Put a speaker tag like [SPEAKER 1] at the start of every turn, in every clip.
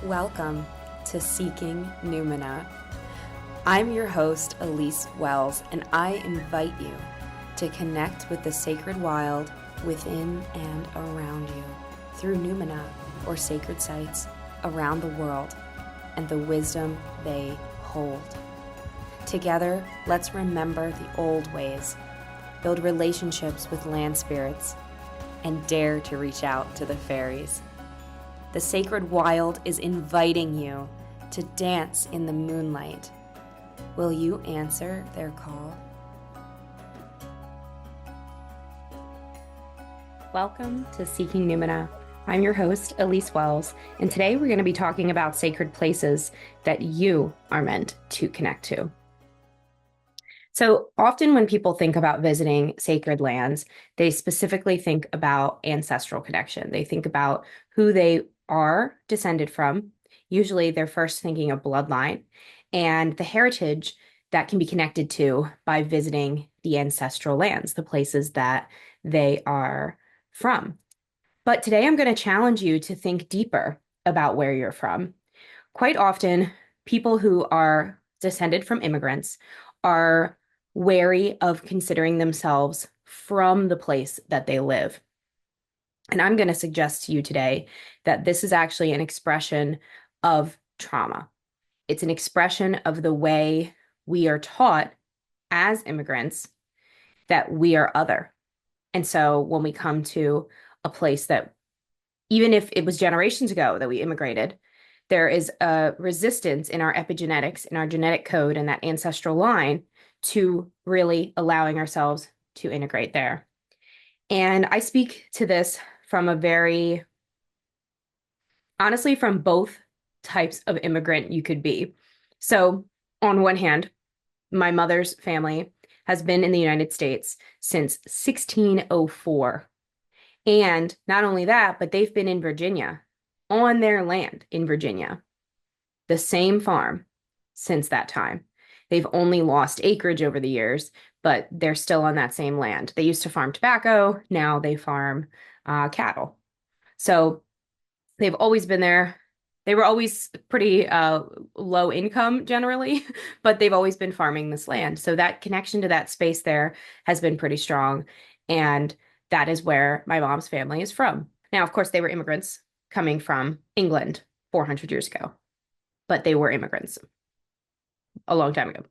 [SPEAKER 1] Welcome to Seeking Numina. I'm your host, Elyse Wells, and I invite you to connect with the sacred wild within and around you through Numina, or sacred sites around the world, and the wisdom they hold. Together, let's remember the old ways, build relationships with land spirits, and dare to reach out to the fairies. The sacred wild is inviting you to dance in the moonlight. Will you answer their call? Welcome to Seeking Numina. I'm your host, Elyse Wells, and today we're going to be talking about sacred places that you are meant to connect to. So often when people think about visiting sacred lands, they specifically think about ancestral connection. They think about who they are descended from. Usually they're first thinking of bloodline and the heritage that can be connected to by visiting the ancestral lands, the places that they are from. But today I'm going to challenge you to think deeper about where you're from. Quite often, people who are descended from immigrants are wary of considering themselves from the place that they live. And I'm going to suggest to you today that this is actually an expression of trauma. It's an expression of the way we are taught as immigrants that we are other. And so when we come to a place that, even if it was generations ago that we immigrated, there is a resistance in our epigenetics, in our genetic code, and that ancestral line to really allowing ourselves to integrate there. And I speak to this from honestly, from both types of immigrant you could be. So on one hand, my mother's family has been in the United States since 1604. And not only that, but they've been in Virginia, on their land in Virginia, the same farm since that time. They've only lost acreage over the years, but they're still on that same land. They used to farm tobacco. Now they farm cattle. So they've always been there. They were always pretty low income generally, but they've always been farming this land. So that connection to that space there has been pretty strong. And that is where my mom's family is from. Now, of course, they were immigrants coming from England 400 years ago, but they were immigrants a long time ago.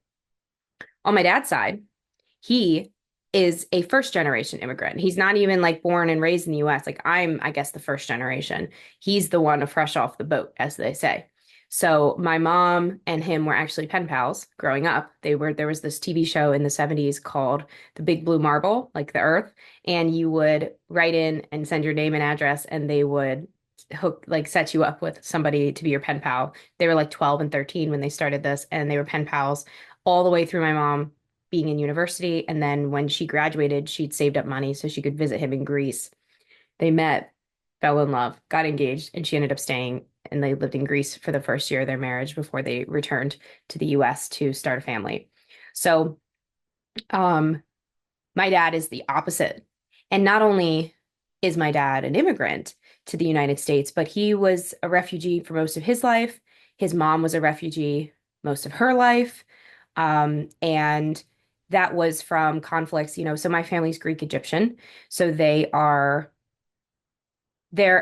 [SPEAKER 1] On my dad's side, he is a first generation immigrant. He's not even like born and raised in the US. Like I guess, the first generation. He's the one fresh off the boat, as they say. So my mom and him were actually pen pals growing up. There was this TV show in the 70s called The Big Blue Marble, like the Earth, and you would write in and send your name and address, and they would set you up with somebody to be your pen pal. They were like 12 and 13 when they started this, and they were pen pals all the way through my mom being in university. And then when she graduated, she'd saved up money so she could visit him in Greece. They met, fell in love, got engaged, and she ended up staying, and they lived in Greece for the first year of their marriage before they returned to the US to start a family. So my dad is the opposite. And not only is my dad an immigrant to the United States, but he was a refugee for most of his life. His mom was a refugee most of her life. And that was from conflicts, so my family's Greek Egyptian. So they're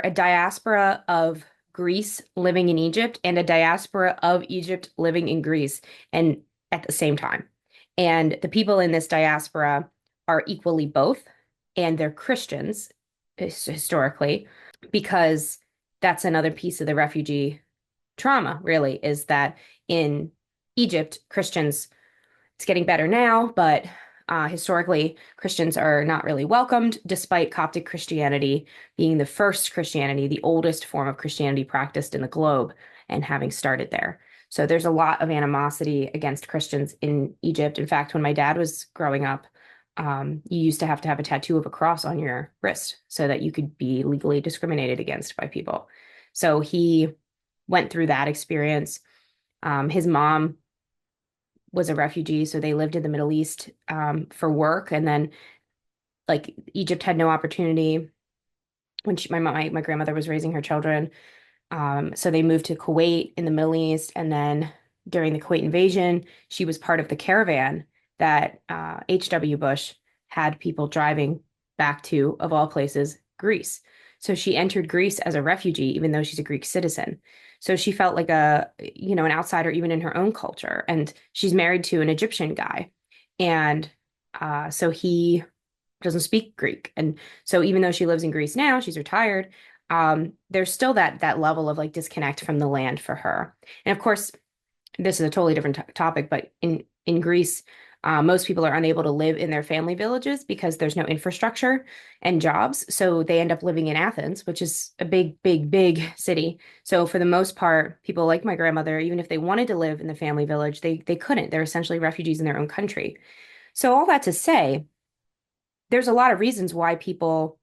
[SPEAKER 1] a diaspora of Greece living in Egypt and a diaspora of Egypt living in Greece, and at the same time. And the people in this diaspora are equally both, and they're Christians historically, because that's another piece of the refugee trauma, really, is that in Egypt, Christians, it's getting better now, but historically, Christians are not really welcomed, despite Coptic Christianity being the first Christianity, the oldest form of Christianity practiced in the globe, and having started there. So there's a lot of animosity against Christians in Egypt. In fact, when my dad was growing up, you used to have a tattoo of a cross on your wrist so that you could be legally discriminated against by people. So he went through that experience. His mom was a refugee, so they lived in the Middle East for work, and then Egypt had no opportunity when my grandmother was raising her children. So they moved to Kuwait in the Middle East, and then during the Kuwait invasion, she was part of the caravan that H.W. Bush had people driving back to, of all places, Greece. So she entered Greece as a refugee, even though she's a Greek citizen. So she felt like an outsider even in her own culture. And she's married to an Egyptian guy. And so he doesn't speak Greek. And so even though she lives in Greece now, she's retired, there's still that level of like disconnect from the land for her. And of course, this is a totally different topic, but in Greece, most people are unable to live in their family villages because there's no infrastructure and jobs. So they end up living in Athens, which is a big, big, big city. So for the most part, people like my grandmother, even if they wanted to live in the family village, they couldn't. They're essentially refugees in their own country. So all that to say, there's a lot of reasons why people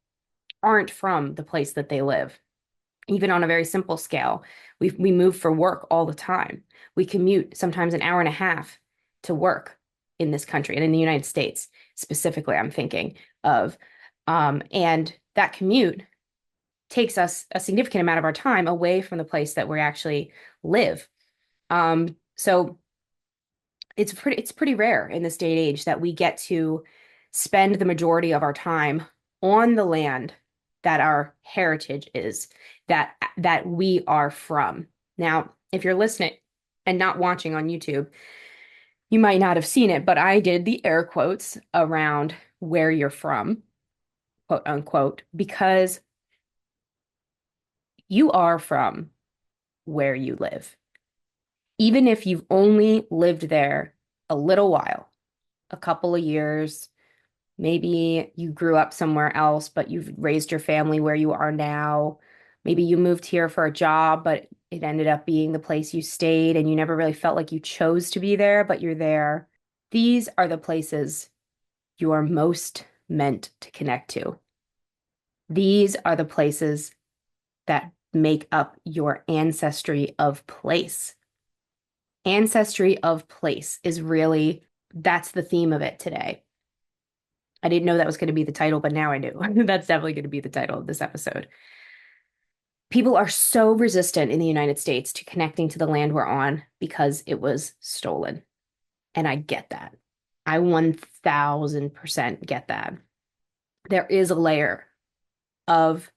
[SPEAKER 1] aren't from the place that they live. Even on a very simple scale, we move for work all the time. We commute sometimes an hour and a half to work in this country and in the United States specifically, I'm thinking of. And that commute takes us a significant amount of our time away from the place that we actually live. So it's pretty rare in this day and age that we get to spend the majority of our time on the land that our heritage is, that we are from. Now, if you're listening and not watching on YouTube, you might not have seen it, but I did the air quotes around where you're from, quote unquote, because you are from where you live. Even if you've only lived there a little while, a couple of years. Maybe you grew up somewhere else, but you've raised your family where you are now. Maybe you moved here for a job, but it ended up being the place you stayed and you never really felt like you chose to be there, but you're there. These are the places you are most meant to connect to. These are the places that make up your ancestry of place. Ancestry of place is really, that's the theme of it today. I didn't know that was going to be the title, but now I do. That's definitely going to be the title of this episode. People are so resistant in the United States to connecting to the land we're on because it was stolen. And I get that. I 1000% get that. There is a layer of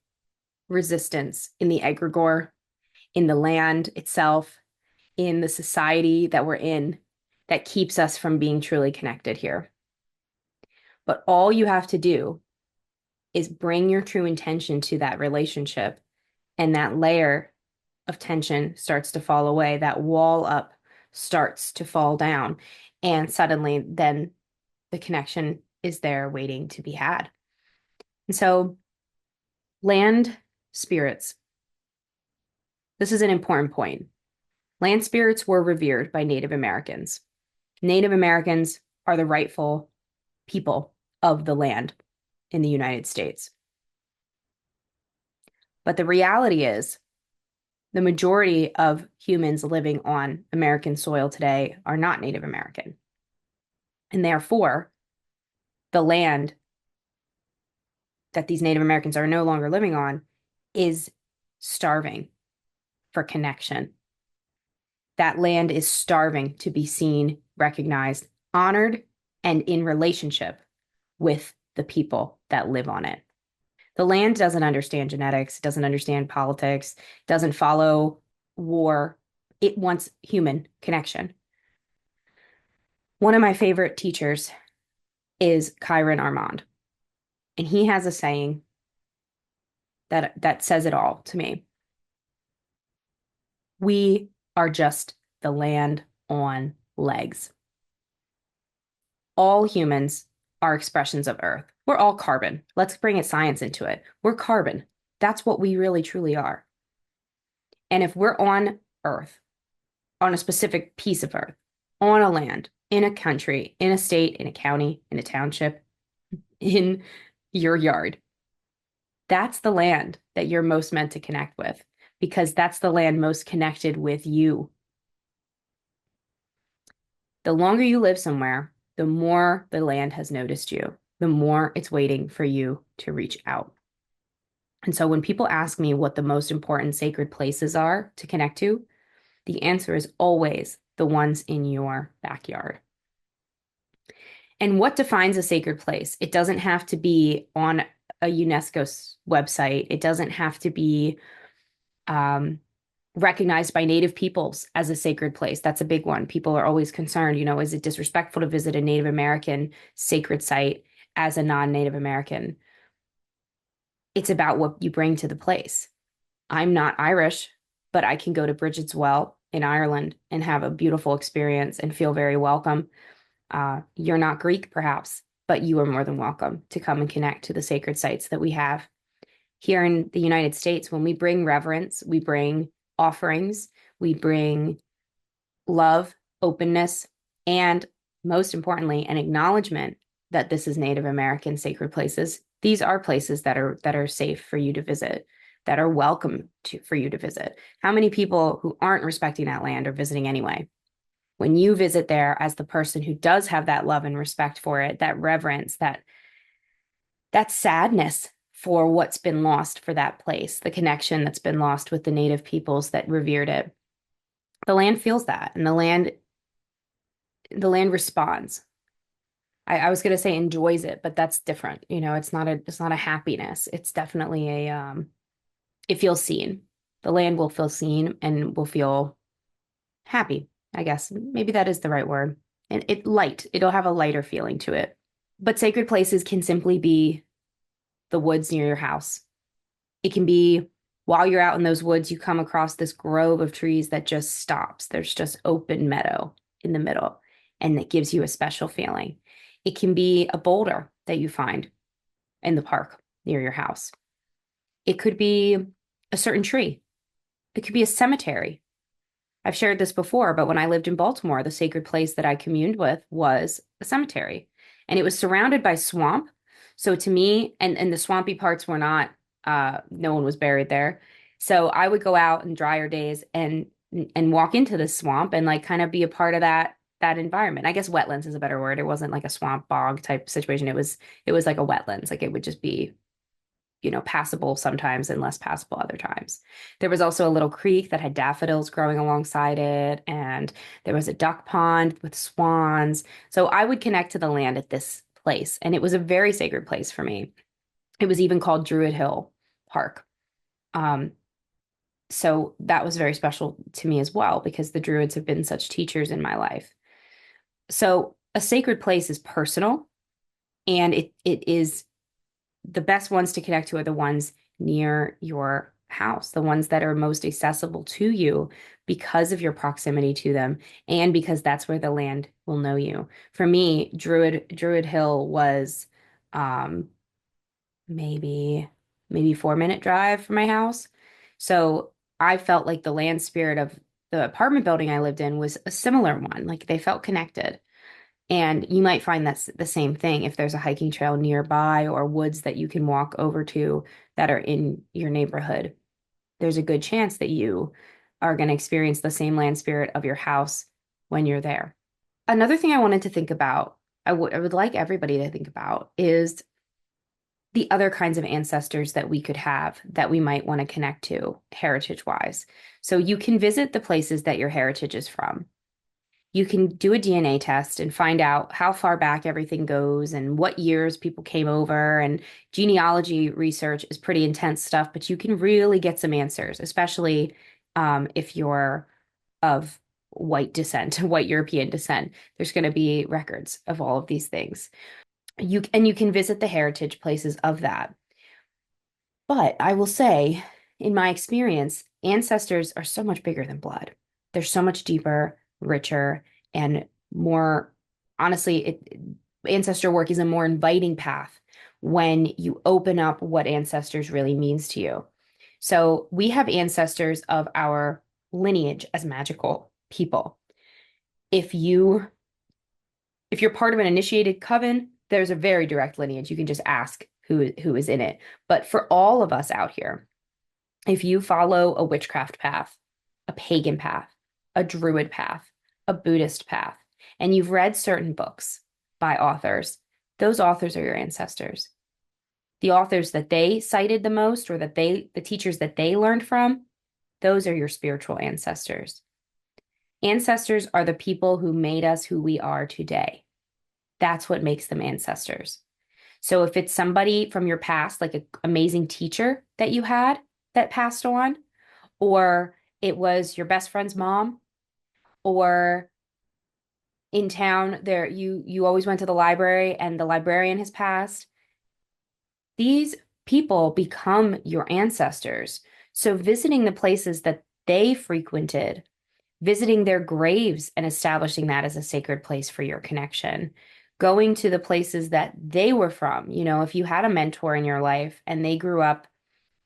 [SPEAKER 1] resistance in the egregore, in the land itself, in the society that we're in that keeps us from being truly connected here. But all you have to do is bring your true intention to that relationship, and that layer of tension starts to fall away. That wall up starts to fall down. And suddenly, then the connection is there waiting to be had. And so, land spirits. This is an important point. Land spirits were revered by Native Americans. Native Americans are the rightful people of the land in the United States. But the reality is, the majority of humans living on American soil today are not Native American. And therefore, the land that these Native Americans are no longer living on is starving for connection. That land is starving to be seen, recognized, honored, and in relationship with the people that live on it. The land doesn't understand genetics, doesn't understand politics, doesn't follow war. It wants human connection. One of my favorite teachers is Kyron Armand, and he has a saying that says it all to me. We are just the land on legs. All humans are expressions of Earth. We're all carbon. Let's bring science into it. We're carbon. That's what we really truly are. And if we're on Earth, on a specific piece of Earth, on a land, in a country, in a state, in a county, in a township, in your yard, that's the land that you're most meant to connect with, because that's the land most connected with you. The longer you live somewhere, the more the land has noticed you, the more it's waiting for you to reach out. And so when people ask me what the most important sacred places are to connect to, the answer is always the ones in your backyard. And what defines a sacred place? It doesn't have to be on a UNESCO website. It doesn't have to be um, recognized by Native peoples as a sacred place. That's a big one. People are always concerned, is it disrespectful to visit a Native American sacred site as a non-Native American? It's about what you bring to the place. I'm not Irish, but I can go to Bridget's Well in Ireland and have a beautiful experience and feel very welcome. You're not Greek, perhaps, but you are more than welcome to come and connect to the sacred sites that we have here in the United States. When we bring reverence, we bring offerings, we bring love, openness, and most importantly, an acknowledgement that this is Native American sacred places. These are places that are safe for you to visit, that are welcome for you to visit. How many people who aren't respecting that land are visiting anyway? When you visit there as the person who does have that love and respect for it, that reverence, that sadness for what's been lost for that place, the connection that's been lost with the native peoples that revered it. The land feels that, and the land responds. I was gonna say enjoys it, but that's different. It's not a happiness. It's definitely it feels seen. The land will feel seen and will feel happy, I guess. Maybe that is the right word. And it'll have a lighter feeling to it. But sacred places can simply be the woods near your house. It can be while you're out in those woods, you come across this grove of trees that just stops. There's just open meadow in the middle, and it gives you a special feeling. It can be a boulder that you find in the park near your house. It could be a certain tree. It could be a cemetery. I've shared this before, but when I lived in Baltimore, the sacred place that I communed with was a cemetery, and it was surrounded by swamp. So to me, and the swampy parts were not, no one was buried there. So I would go out in drier days and walk into the swamp and like kind of be a part of that environment. I guess wetlands is a better word. It wasn't like a swamp bog type situation. It was like a wetlands. Like it would just be passable sometimes and less passable other times. There was also a little creek that had daffodils growing alongside it, and there was a duck pond with swans. So I would connect to the land at this place, and it was a very sacred place for me. It was even called Druid Hill Park. Um, so that was very special to me as well because the Druids have been such teachers in my life. So a sacred place is personal, and it is the best ones to connect to are the ones near your house, the ones that are most accessible to you because of your proximity to them and because that's where the land will know you. For me, Druid Hill was um maybe 4-minute drive from my house. So I felt like the land spirit of the apartment building I lived in was a similar one. Like they felt connected. And you might find that's the same thing if there's a hiking trail nearby or woods that you can walk over to that are in your neighborhood. There's a good chance that you are going to experience the same land spirit of your house when you're there. Another thing I wanted to think about, I would like everybody to think about, is the other kinds of ancestors that we could have that we might want to connect to heritage-wise. So you can visit the places that your heritage is from. You can do a DNA test and find out how far back everything goes and what years people came over. And genealogy research is pretty intense stuff, but you can really get some answers, especially if you're of white descent, white European descent. There's going to be records of all of these things. You can visit the heritage places of that. But I will say, in my experience, ancestors are so much bigger than blood. They're so much deeper, richer, and more, honestly, ancestor work is a more inviting path when you open up what ancestors really means to you. So we have ancestors of our lineage as magical people. If you're part of an initiated coven, there's a very direct lineage. You can just ask who is in it. But for all of us out here, if you follow a witchcraft path, a pagan path, a druid path, a Buddhist path, and you've read certain books by authors, those authors are your ancestors. The authors that they cited the most, or the teachers that they learned from, those are your spiritual ancestors. Ancestors are the people who made us who we are today. That's what makes them ancestors. So if it's somebody from your past, like an amazing teacher that you had that passed on, or it was your best friend's mom, or in town there you always went to the library and the librarian has passed, these people become your ancestors. So visiting the places that they frequented, visiting their graves and establishing that as a sacred place for your connection, going to the places that they were from. If you had a mentor in your life and they grew up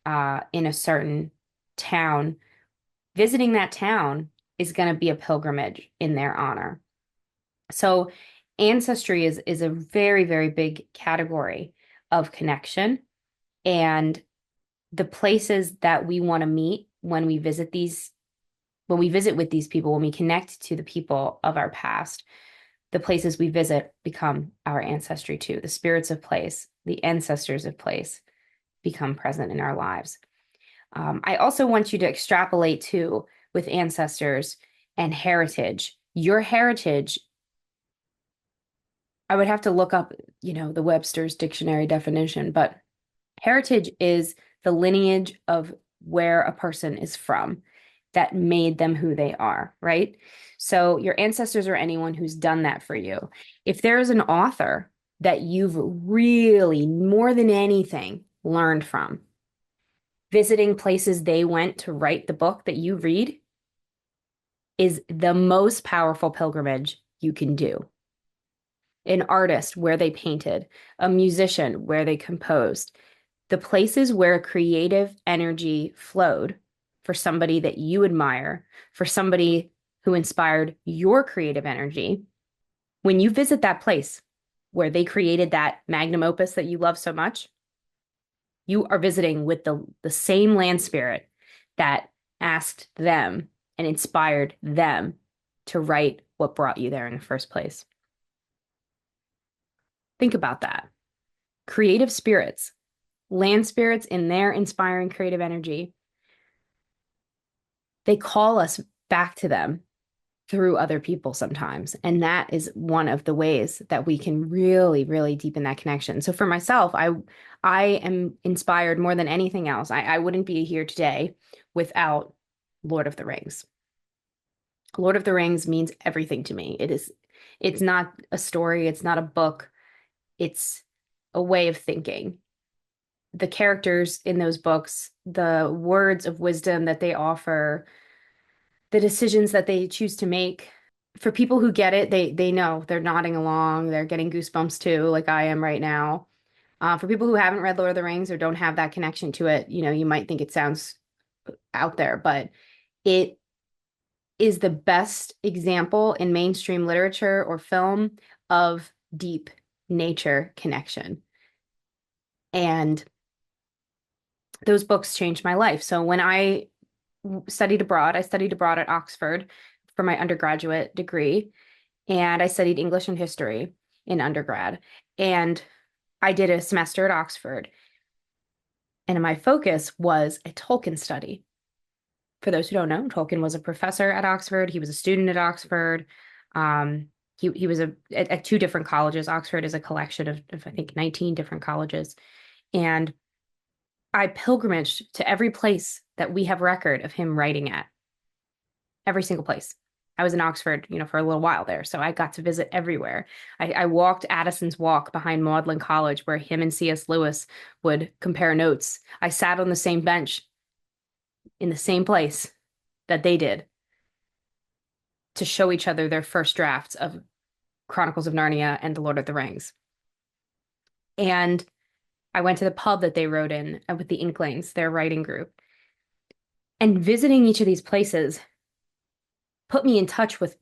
[SPEAKER 1] in a certain town, visiting that town is going to be a pilgrimage in their honor. So ancestry is a very, very big category of connection. And the places that we want to meet when we visit with these people, when we connect to the people of our past, the places we visit become our ancestry too. The spirits of place, the ancestors of place become present in our lives. I also want you to extrapolate too with ancestors and heritage. Your heritage, I would have to look up, the Webster's dictionary definition, but heritage is the lineage of where a person is from that made them who they are, right? So your ancestors are anyone who's done that for you. If there is an author that you've really, more than anything, learned from, visiting places they went to write the book that you read is the most powerful pilgrimage you can do. An artist, where they painted, a musician, where they composed, the places where creative energy flowed for somebody that you admire, for somebody who inspired your creative energy. When you visit that place where they created that magnum opus that you love so much, you are visiting with the same land spirit that asked them and inspired them to write what brought you there in the first place. Think about that. Creative spirits, land spirits in their inspiring creative energy, they call us back to them through other people sometimes. And that is one of the ways that we can really, really deepen that connection. So for myself, I am inspired more than anything else. I wouldn't be here today without Lord of the Rings. Lord of the Rings means everything to me. It's not a story, it's not a book, it's a way of thinking. The characters in those books, the words of wisdom that they offer, the decisions that they choose to make. For people who get it, they know, they're nodding along, they're getting goosebumps too, like I am right now. For people who haven't read Lord of the Rings or don't have that connection to it, you might think it sounds out there, but it is the best example in mainstream literature or film of deep nature connection. And those books changed my life. So when I studied abroad at Oxford for my undergraduate degree, and I studied English and history in undergrad. And I did a semester at Oxford. And my focus was a Tolkien study. For those who don't know, Tolkien was a professor at Oxford. He was a student at Oxford. He was at two different colleges. Oxford is a collection of I think 19 different colleges. And I pilgrimaged to every place that we have record of him writing at. Every single place. I was in Oxford, for a little while there, so I got to visit everywhere. I walked Addison's Walk behind Magdalen College, where him and C.S. Lewis would compare notes. I sat on the same bench in the same place that they did to show each other their first drafts of Chronicles of Narnia and The Lord of the Rings. And I went to the pub that they wrote in with the Inklings, their writing group. And visiting each of these places put me in touch with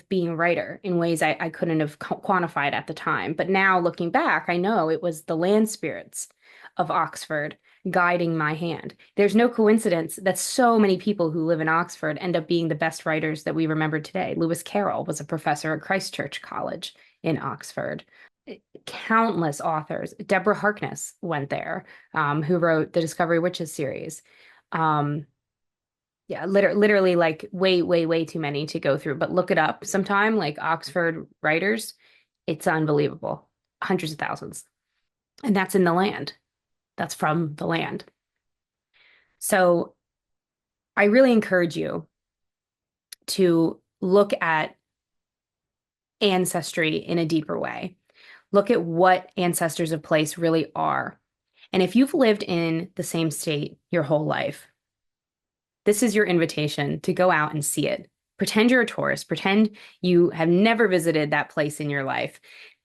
[SPEAKER 1] being a writer in ways I couldn't have quantified at the time. But now looking back, I know it was the land spirits of Oxford guiding my hand. There's no coincidence that so many people who live in Oxford end up being the best writers that we remember today. Lewis Carroll was a professor at Christ Church College in Oxford. Countless authors. Deborah Harkness went there, who wrote the Discovery Witches series. Um, yeah, literally like way, way, way too many to go through. But look it up sometime, like Oxford writers. It's unbelievable. Hundreds of thousands. And that's in the land. That's from the land. So I really encourage you to look at ancestry in a deeper way. Look at what ancestors of place really are. And if you've lived in the same state your whole life, this is your invitation to go out and see it. Pretend you're a tourist. Pretend you have never visited that place in your life.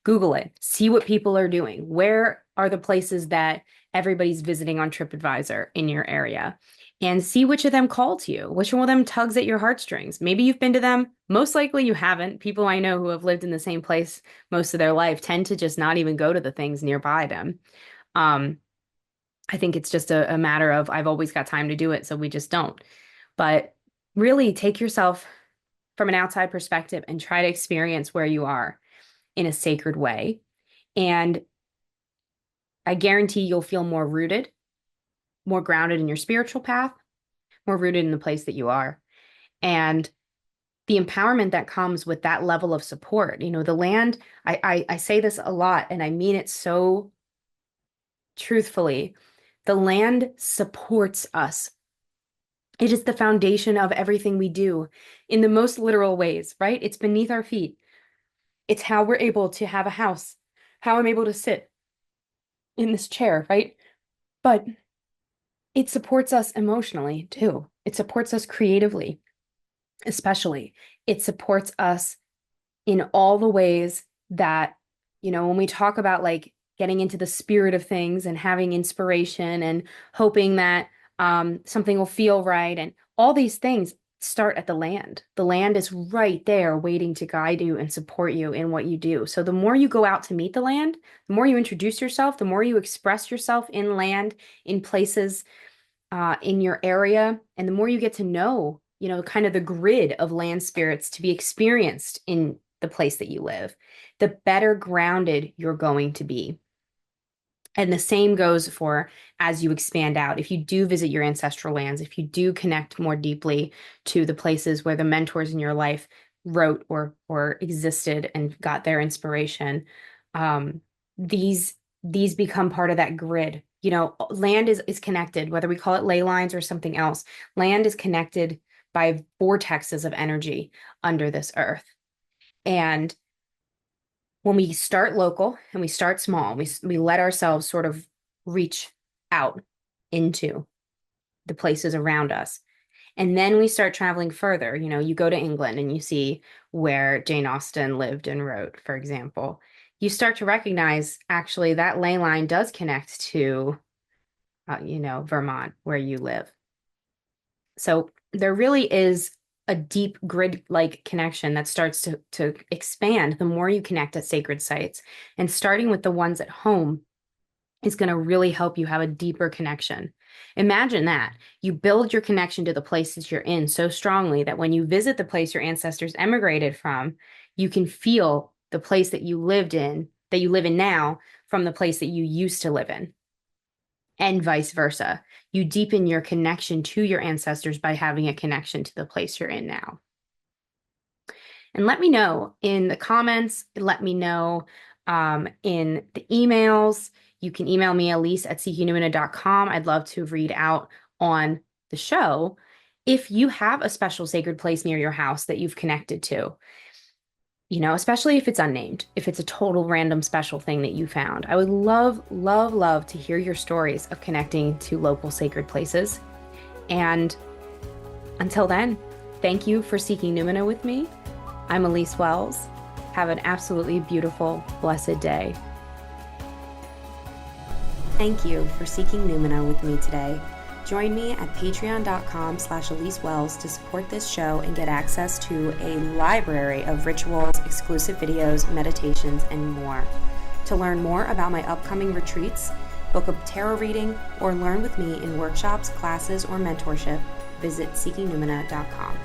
[SPEAKER 1] Google it. See what people are doing. Where are the places that everybody's visiting on TripAdvisor in your area? And see which of them call to you. Which one of them tugs at your heartstrings? Maybe you've been to them. Most likely you haven't. People I know who have lived in the same place most of their life tend to just not even go to the things nearby them. I think it's just a matter of I've always got time to do it, so we just don't. But really take yourself from an outside perspective and try to experience where you are in a sacred way. And I guarantee you'll feel more rooted, more grounded in your spiritual path, more rooted in the place that you are. And the empowerment that comes with that level of support, the land, I say this a lot and I mean it so truthfully. The land supports us. It is the foundation of everything we do in the most literal ways, right? It's beneath our feet. It's how we're able to have a house, how I'm able to sit in this chair, right? But it supports us emotionally too. It supports us creatively, especially. It supports us in all the ways that, when we talk about like getting into the spirit of things and having inspiration and hoping that something will feel right. And all these things start at the land. The land is right there waiting to guide you and support you in what you do. So the more you go out to meet the land, the more you introduce yourself, the more you express yourself in land, in places in your area, and the more you get to know, kind of the grid of land spirits to be experienced in the place that you live, the better grounded you're going to be. And the same goes for as you expand out. If you do visit your ancestral lands, if you do connect more deeply to the places where the mentors in your life wrote or existed and got their inspiration, these become part of that grid. Land is connected, whether we call it ley lines or something else. Land is connected by vortexes of energy under this earth. And when we start local and we start small, we let ourselves sort of reach out into the places around us. And then we start traveling further. You go to England and you see where Jane Austen lived and wrote, for example. You start to recognize actually that ley line does connect to, Vermont, where you live. So there really is a deep grid-like connection that starts to expand the more you connect at sacred sites. And starting with the ones at home is going to really help you have a deeper connection. Imagine that. You build your connection to the places you're in so strongly that when you visit the place your ancestors emigrated from, you can feel the place that you lived in, that you live in now, from the place that you used to live in. And vice versa. You deepen your connection to your ancestors by having a connection to the place you're in now. And let me know in the comments, let me know in the emails. You can email me, Elyse at seekingnumina.com. I'd love to read out on the show if you have a special sacred place near your house that you've connected to. Especially if it's unnamed, if it's a total random special thing that you found. I would love, love, love to hear your stories of connecting to local sacred places. And until then, thank you for seeking Numina with me. I'm Elyse Wells. Have an absolutely beautiful, blessed day. Thank you for seeking Numina with me today. Join me at patreon.com/Elyse Wells to support this show and get access to a library of rituals, exclusive videos, meditations, and more. To learn more about my upcoming retreats, book a tarot reading, or learn with me in workshops, classes, or mentorship, visit seekingnumina.com.